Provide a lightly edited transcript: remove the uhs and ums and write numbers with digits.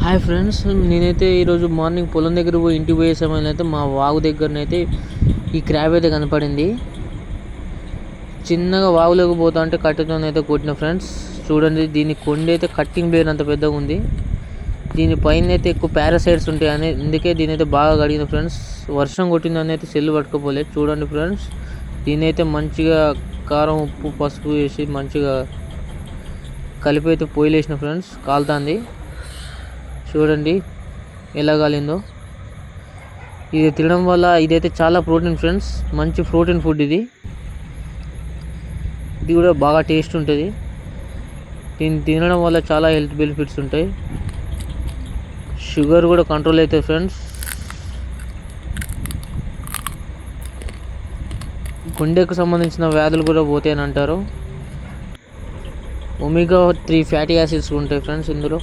Hi friends, నేనైతే ఈరోజు morning పొలం దగ్గర పోయి ఇంటికి పోయే సమయంలో అయితే మా వాగు దగ్గరనైతే ఈ క్రాబ్ అయితే కనపడింది. చిన్నగా వాగులోకి పోతా అంటే కట్టెతోనైతే కొట్టిన ఫ్రెండ్స్. చూడండి, దీని కొండ అయితే కట్టింగ్ బ్లేడ్ అంత పెద్దగా ఉంది. దీనిపైన అయితే ఎక్కువ పారాసైట్స్ ఉంటాయి అని అందుకే దీని అయితే బాగా కడిగిన ఫ్రెండ్స్. వర్షం కొట్టిందని అయితే సెల్లు పట్టుకోపోలేదు. చూడండి ఫ్రెండ్స్, దీని అయితే మంచిగా కారం, ఉప్పు, పసుపు వేసి మంచిగా కలిపి అయితే పొయ్యిలేసిన ఫ్రెండ్స్. కాలుతుంది చూడండి ఎలా కాలిందో. ఇది తినడం వల్ల ఇదైతే చాలా ప్రోటీన్ ఫ్రెండ్స్, మంచి ప్రోటీన్ ఫుడ్ ఇది కూడా బాగా టేస్ట్ ఉంటుంది. దీన్ని తినడం వల్ల చాలా హెల్త్ బెనిఫిట్స్ ఉంటాయి. షుగర్ కూడా కంట్రోల్ అవుతుంది ఫ్రెండ్స్. గుండెకు సంబంధించిన వ్యాధులు కూడా పోతాయని అంటారు. ఒమేగా 3 ఫ్యాటీ యాసిడ్స్ ఉంటాయి ఫ్రెండ్స్ ఇందులో.